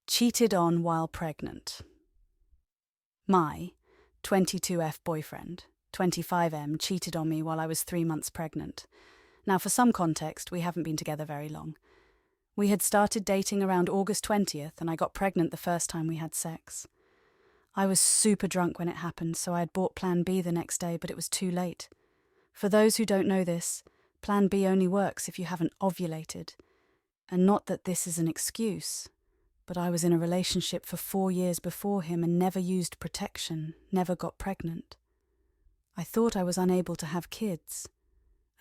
Cheated on while pregnant. My 22F boyfriend, 25M, cheated on me while I was 3 months pregnant. Now, for some context, we haven't been together very long. We had started dating around August 20th, and I got pregnant the first time we had sex. I was super drunk when it happened, so I had bought Plan B the next day, but it was too late. For those who don't know this, Plan B only works if you haven't ovulated. And not that this is an excuse, but I was in a relationship for 4 years before him and never used protection, never got pregnant. I thought I was unable to have kids.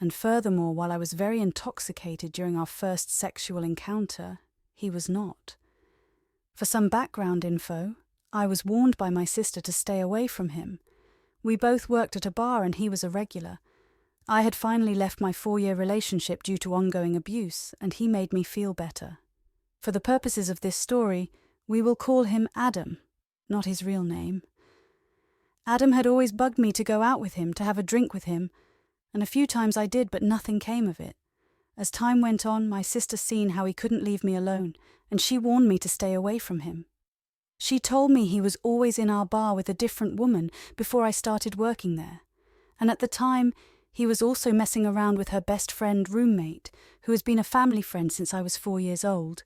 And furthermore, while I was very intoxicated during our first sexual encounter, he was not. For some background info, I was warned by my sister to stay away from him. We both worked at a bar and he was a regular. I had finally left my 4-year relationship due to ongoing abuse, and he made me feel better. For the purposes of this story, we will call him Adam, not his real name. Adam had always bugged me to go out with him, to have a drink with him, and a few times I did, but nothing came of it. As time went on, my sister seen how he couldn't leave me alone, and she warned me to stay away from him. She told me he was always in our bar with a different woman before I started working there, and at the time, he was also messing around with her best friend roommate, who has been a family friend since I was 4 years old.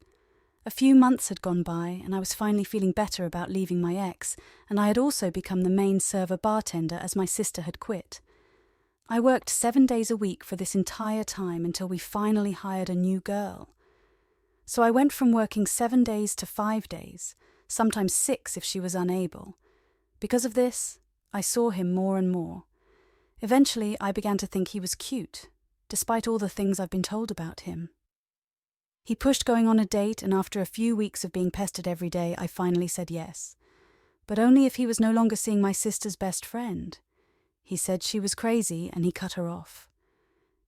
A few months had gone by, and I was finally feeling better about leaving my ex, and I had also become the main server bartender as my sister had quit. I worked 7 days a week for this entire time until we finally hired a new girl. So I went from working 7 days to 5 days, sometimes 6 if she was unable. Because of this, I saw him more and more. Eventually, I began to think he was cute, despite all the things I've been told about him. He pushed going on a date, and after a few weeks of being pestered every day, I finally said yes. But only if he was no longer seeing my sister's best friend. He said she was crazy, and he cut her off.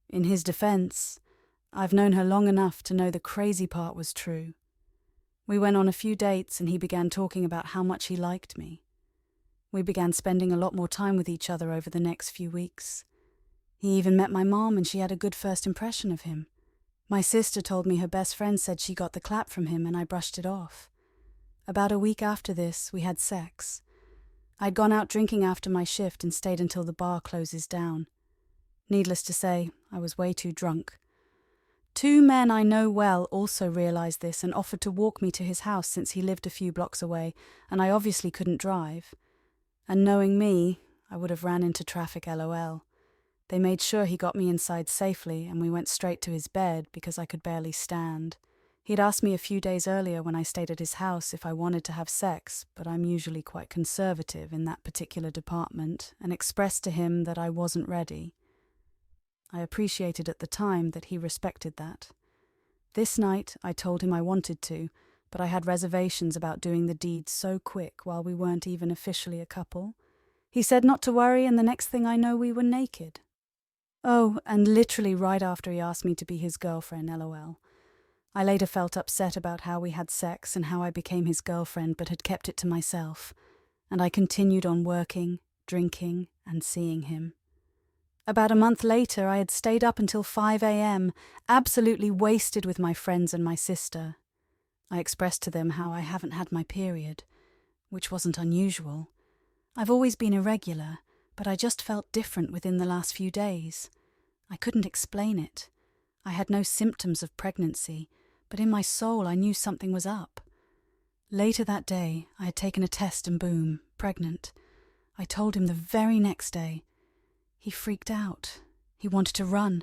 In his defense, I've known her long enough to know the crazy part was true. We went on a few dates, and he began talking about how much he liked me. We began spending a lot more time with each other over the next few weeks. He even met my mom, and she had a good first impression of him. My sister told me her best friend said she got the clap from him, and I brushed it off. About a week after this, we had sex. I'd gone out drinking after my shift and stayed until the bar closes down. Needless to say, I was way too drunk. 2 men I know well also realized this and offered to walk me to his house since he lived a few blocks away, and I obviously couldn't drive. And knowing me, I would have ran into traffic LOL. They made sure he got me inside safely, and we went straight to his bed because I could barely stand. He'd asked me a few days earlier when I stayed at his house if I wanted to have sex, but I'm usually quite conservative in that particular department, and expressed to him that I wasn't ready. I appreciated at the time that he respected that. This night, I told him I wanted to, but I had reservations about doing the deed so quick while we weren't even officially a couple. He said not to worry, and the next thing I know, we were naked. Oh, and literally right after he asked me to be his girlfriend, LOL. I later felt upset about how we had sex and how I became his girlfriend, but had kept it to myself, and I continued on working, drinking, and seeing him. About a month later, I had stayed up until 5 a.m., absolutely wasted with my friends and my sister. I expressed to them how I haven't had my period, which wasn't unusual. I've always been irregular, but I just felt different within the last few days. I couldn't explain it. I had no symptoms of pregnancy, but in my soul I knew something was up. Later that day, I had taken a test and boom, pregnant. I told him the very next day. He freaked out. He wanted to run.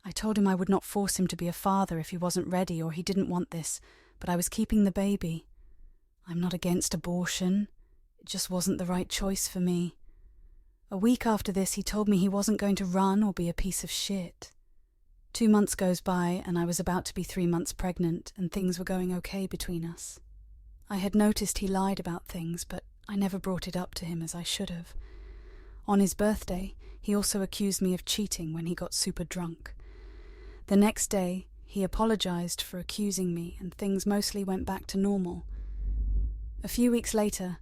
I told him I would not force him to be a father if he wasn't ready or he didn't want this, but I was keeping the baby. I'm not against abortion. It just wasn't the right choice for me. A week after this, he told me he wasn't going to run or be a piece of shit. 2 months goes by, and I was about to be 3 months pregnant, and things were going okay between us. I had noticed he lied about things, but I never brought it up to him as I should have. On his birthday, he also accused me of cheating when he got super drunk. The next day, he apologized for accusing me, and things mostly went back to normal. A few weeks later,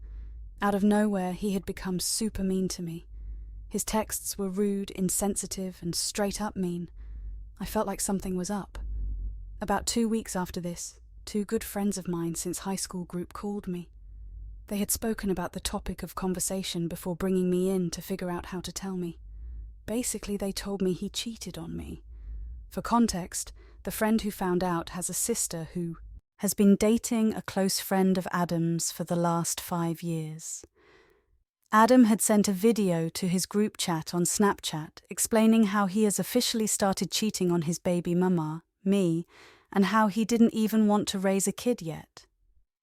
out of nowhere, he had become super mean to me. His texts were rude, insensitive, and straight up mean. I felt like something was up. About 2 weeks after this, Two good friends of mine since high school group called me. They had spoken about the topic of conversation before bringing me in to figure out how to tell me. Basically, they told me he cheated on me. For context, the friend who found out has a sister who has been dating a close friend of Adam's for the last 5 years. Adam had sent a video to his group chat on Snapchat explaining how he has officially started cheating on his baby mama, me, and how he didn't even want to raise a kid yet.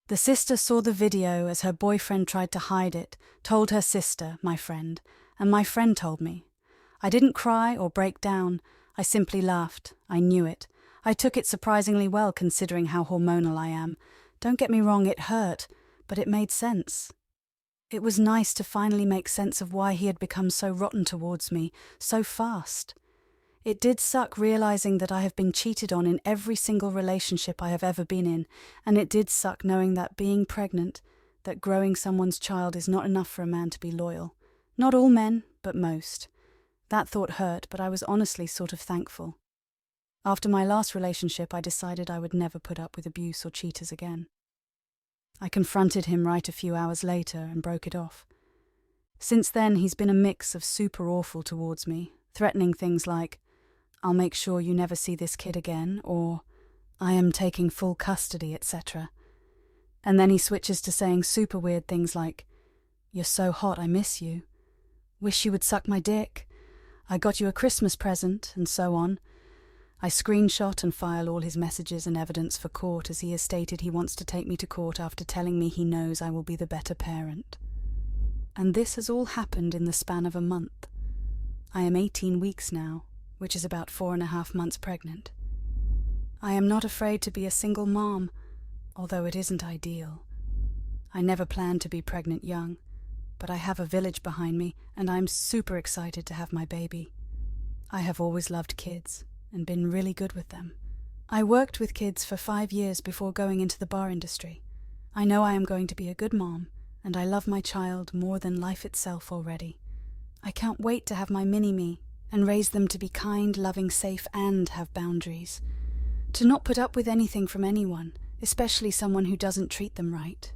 The sister saw the video as her boyfriend tried to hide it, told her sister, my friend, and my friend told me. I didn't cry or break down. I simply laughed. I knew it. I took it surprisingly well considering how hormonal I am. Don't get me wrong, it hurt, but it made sense. It was nice to finally make sense of why he had become so rotten towards me, so fast. It did suck realizing that I have been cheated on in every single relationship I have ever been in, and it did suck knowing that being pregnant, that growing someone's child is not enough for a man to be loyal. Not all men, but most. That thought hurt, but I was honestly sort of thankful. After my last relationship, I decided I would never put up with abuse or cheaters again. I confronted him right a few hours later and broke it off. Since then, he's been a mix of super awful towards me, threatening things like, "I'll make sure you never see this kid again," or "I am taking full custody," etc. And then he switches to saying super weird things like, "You're so hot, I miss you," "Wish you would suck my dick," "I got you a Christmas present," and so on. I screenshot and file all his messages and evidence for court as he has stated he wants to take me to court after telling me he knows I will be the better parent. And this has all happened in the span of a month. I am 18 weeks now, which is about 4.5 months pregnant. I am not afraid to be a single mom, although it isn't ideal. I never planned to be pregnant young, but I have a village behind me and I'm super excited to have my baby. I have always loved kids and been really good with them. I worked with kids for 5 years before going into the bar industry. I know I am going to be a good mom, and I love my child more than life itself already. I can't wait to have my mini-me and raise them to be kind, loving, safe, and have boundaries. To not put up with anything from anyone, especially someone who doesn't treat them right.